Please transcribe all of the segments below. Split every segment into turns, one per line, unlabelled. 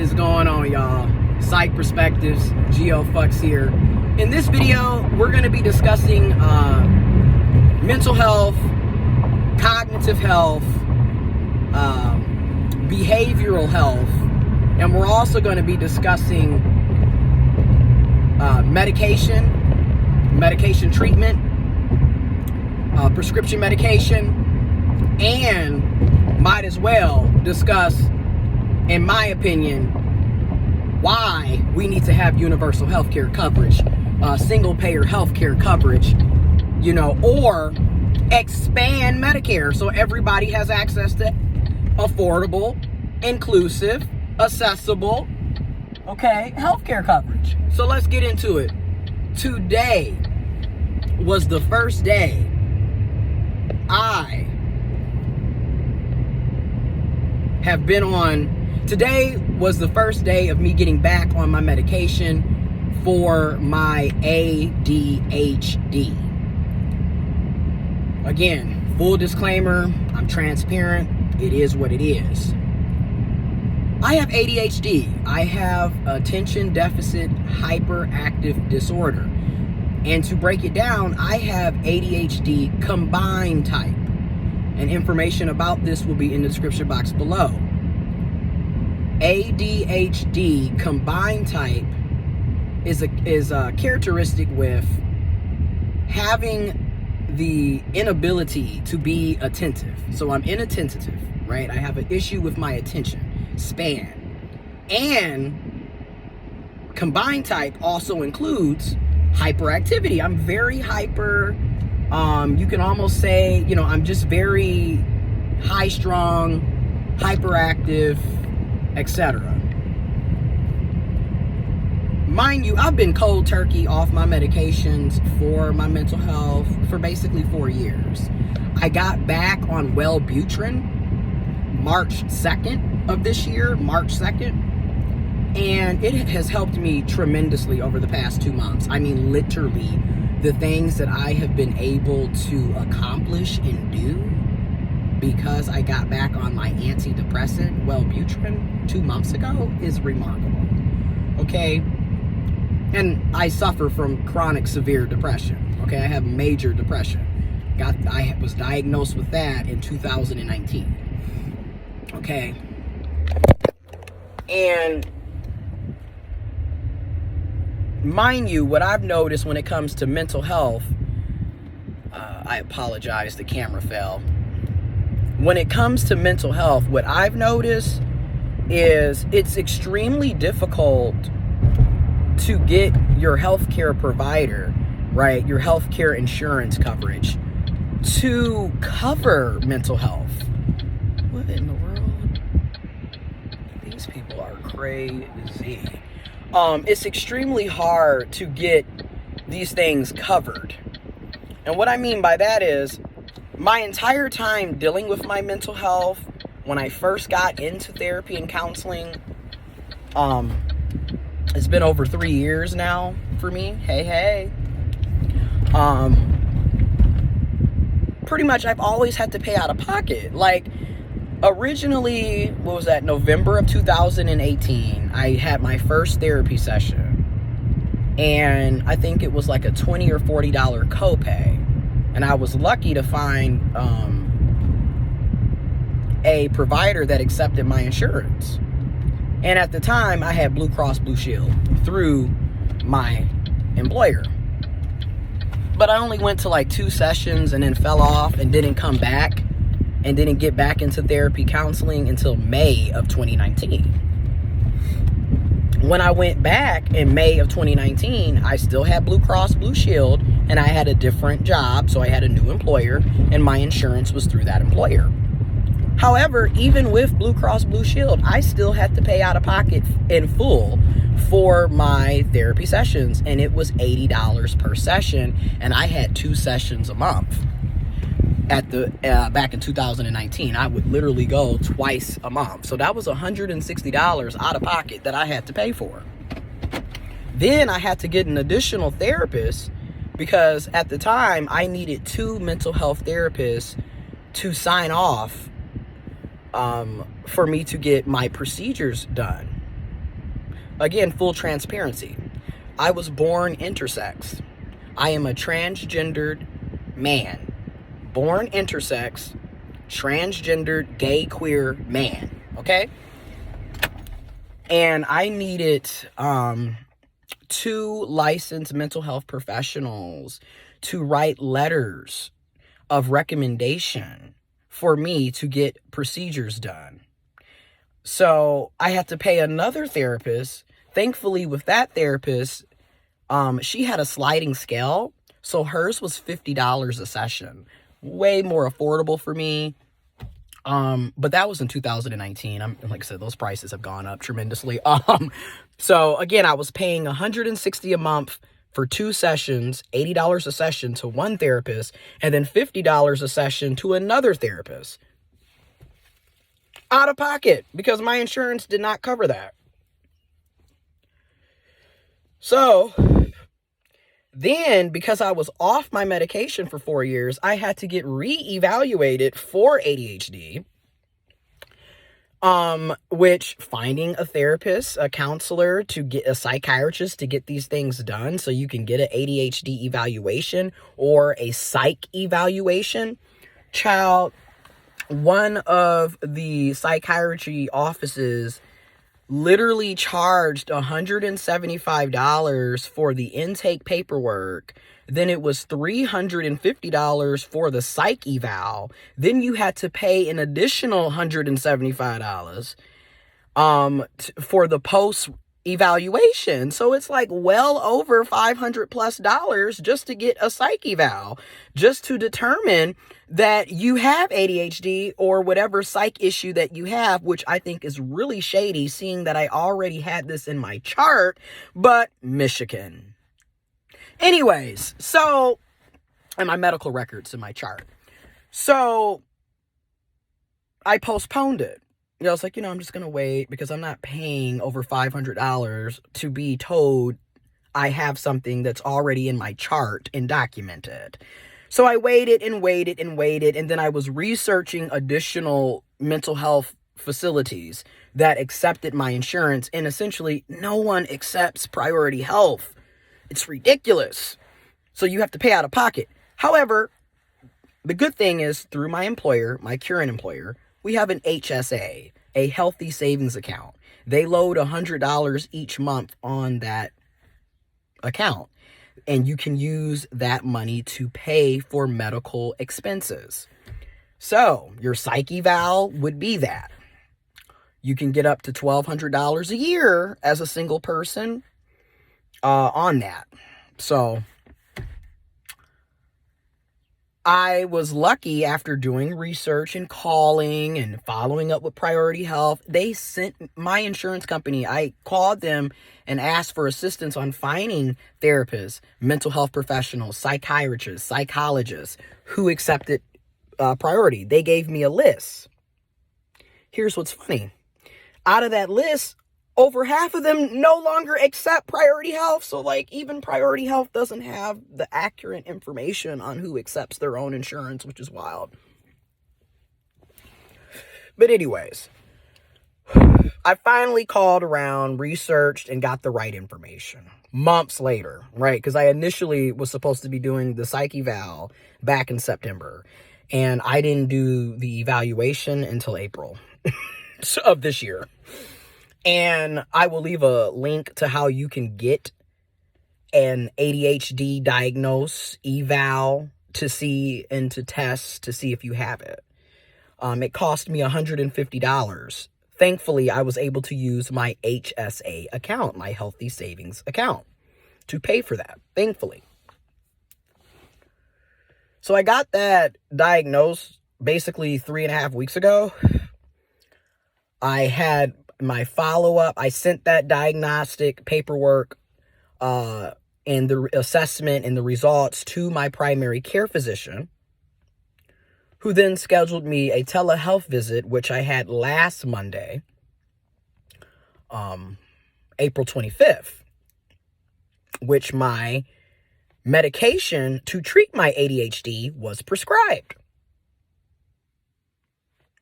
is going on, y'all? Psych Perspectives, GeoFucks here. In this video, we're going to be discussing mental health, cognitive health, behavioral health, and we're also going to be discussing medication treatment, prescription medication, and might as well discuss, in my opinion, why we need to have universal health care coverage, single payer health care coverage, or expand Medicare so everybody has access to affordable, inclusive, accessible, healthcare coverage. So let's get into it. Today was the first day I have been on. Today was the first day of me getting back on my medication for my ADHD. Again, full disclaimer, I'm transparent. It is what it is. I have ADHD. I have attention deficit hyperactive disorder. And to break it down, I have ADHD combined type. And information about this will be in the description box below. ADHD combined type is a characteristic with having the inability to be attentive. So I'm inattentive, right? I have an issue with my attention span. And combined type also includes hyperactivity. I'm very hyper. You can almost say, I'm just very high strung, hyperactive, etc. Mind you, I've been cold turkey off my medications for my mental health for basically 4 years. I got back on Wellbutrin March 2nd of this year, March 2nd, and it has helped me tremendously over the past 2 months. I mean, literally, the things that I have been able to accomplish and do because I got back on my antidepressant, Wellbutrin, 2 months ago is remarkable, okay? And I suffer from chronic severe depression, okay? I have major depression. I was diagnosed with that in 2019, okay? And mind you, what I've noticed when it comes to mental health, I apologize, the camera fell. When it comes to mental health, what I've noticed is it's extremely difficult to get your healthcare provider, right, your healthcare insurance coverage to cover mental health. What in the world? These people are crazy. It's extremely hard to get these things covered. And what I mean by that is, my entire time dealing with my mental health, when I first got into therapy and counseling, it's been over 3 years now for me. Hey. Pretty much I've always had to pay out of pocket. Like, originally, what was that, November of 2018, I had my first therapy session. And I think it was like a $20 or $40 copay. And I was lucky to find a provider that accepted my insurance. And at the time, I had Blue Cross Blue Shield through my employer. But I only went to like 2 sessions and then fell off and didn't come back and didn't get back into therapy counseling until May of 2019. When I went back in May of 2019, I still had Blue Cross Blue Shield and I had a different job, so I had a new employer and my insurance was through that employer. However, even with Blue Cross Blue Shield, I still had to pay out of pocket in full for my therapy sessions, and it was $80 per session, and I had 2 sessions a month. Back in 2019, I would literally go twice a month. So that was $160 out of pocket that I had to pay for. Then I had to get an additional therapist because at the time I needed 2 mental health therapists to sign off for me to get my procedures done. again, full transparency. I was born intersex. I am a transgendered man. Born intersex, transgendered, gay, queer man. Okay? And I needed 2 licensed mental health professionals to write letters of recommendation for me to get procedures done. So I had to pay another therapist. Thankfully, with that therapist, she had a sliding scale. So hers was $50 a session. Way more affordable for me. But that was in 2019. Like I said, those prices have gone up tremendously. So again, I was paying $160 a month for 2 sessions, $80 a session to one therapist, and then $50 a session to another therapist. Out of pocket, because my insurance did not cover that. So then, because I was off my medication for 4 years, I had to get re-evaluated for ADHD. Which finding a therapist, a counselor, to get a psychiatrist to get these things done so you can get an ADHD evaluation or a psych evaluation. Child, one of the psychiatry offices literally charged $175 for the intake paperwork. Then it was $350 for the psych eval. Then you had to pay an additional $175 for the post evaluation. So it's like well over $500+ just to get a psych eval, just to determine that you have ADHD or whatever psych issue that you have, which I think is really shady, seeing that I already had this in my chart, but Michigan. Anyways, so, and my medical records in my chart. So I postponed it. I was like, I'm just going to wait because I'm not paying over $500 to be told I have something that's already in my chart and documented. So I waited and waited and waited, and then I was researching additional mental health facilities that accepted my insurance, and essentially no one accepts Priority Health. It's ridiculous. So you have to pay out of pocket. However, the good thing is through my employer, my current employer, we have an HSA, a healthy savings account. They load $100 each month on that account, and you can use that money to pay for medical expenses. So your psych eval would be that. You can get up to $1,200 a year as a single person on that. So I was lucky after doing research and calling and following up with Priority Health. They sent my insurance company. I called them and asked for assistance on finding therapists, mental health professionals, psychiatrists, psychologists who accepted Priority. They gave me a list. Here's what's funny. Out of that list, over half of them no longer accept Priority Health. So even Priority Health doesn't have the accurate information on who accepts their own insurance, which is wild. But anyways, I finally called around, researched, and got the right information. Months later, right? Because I initially was supposed to be doing the psych eval back in September. And I didn't do the evaluation until April of this year. And I will leave a link to how you can get an ADHD diagnose eval to see and to test to see if you have it. It cost me $150. Thankfully, I was able to use my HSA account, my healthy savings account, to pay for that, thankfully. So I got that diagnosed basically 3.5 weeks ago. I had my follow-up. I sent that diagnostic paperwork and the assessment and the results to my primary care physician, who then scheduled me a telehealth visit, which I had last Monday, April 25th, which my medication to treat my ADHD was prescribed.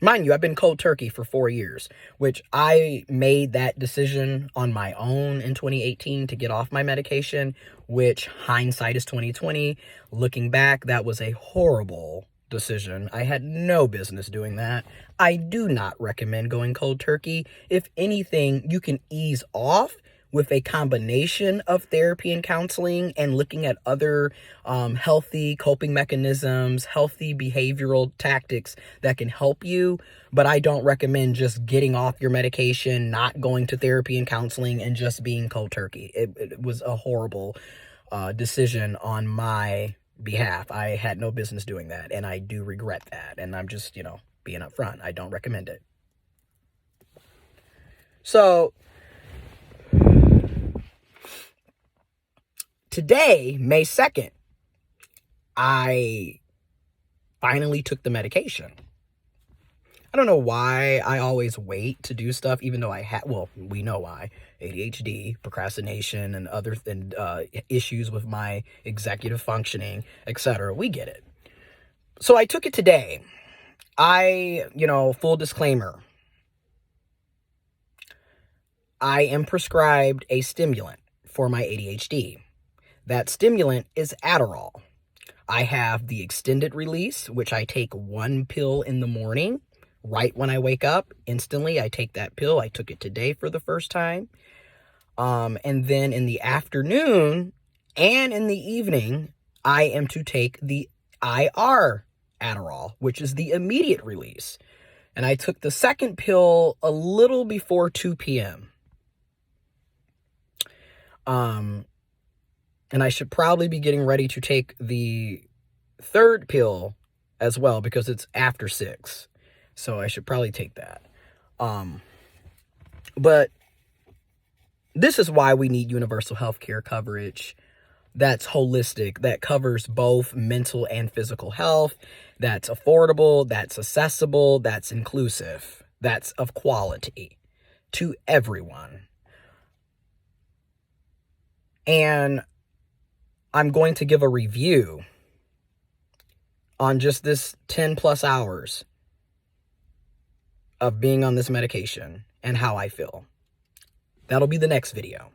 Mind you, I've been cold turkey for 4 years, which I made that decision on my own in 2018 to get off my medication, which hindsight is 2020. Looking back, that was a horrible decision. I had no business doing that. I do not recommend going cold turkey. If anything, you can ease off with a combination of therapy and counseling and looking at other healthy coping mechanisms, healthy behavioral tactics that can help you. But I don't recommend just getting off your medication, not going to therapy and counseling, and just being cold turkey. It was a horrible decision on my behalf. I had no business doing that, and I do regret that. And I'm just, being upfront. I don't recommend it. So today, May 2nd, I finally took the medication. I don't know why I always wait to do stuff, even though we know why. ADHD, procrastination, and other issues with my executive functioning, etc. We get it. So I took it today. Full disclaimer, I am prescribed a stimulant for my ADHD. That stimulant is Adderall. I have the extended release, which I take 1 pill in the morning. Right when I wake up, instantly I take that pill. I took it today for the first time. And then in the afternoon and in the evening, I am to take the IR Adderall, which is the immediate release. And I took the second pill a little before 2 p.m. And I should probably be getting ready to take the third pill as well because it's after 6. So I should probably take that. But this is why we need universal health care coverage that's holistic, that covers both mental and physical health, that's affordable, that's accessible, that's inclusive, that's of quality to everyone. And I'm going to give a review on just this 10 plus hours of being on this medication and how I feel. That'll be the next video.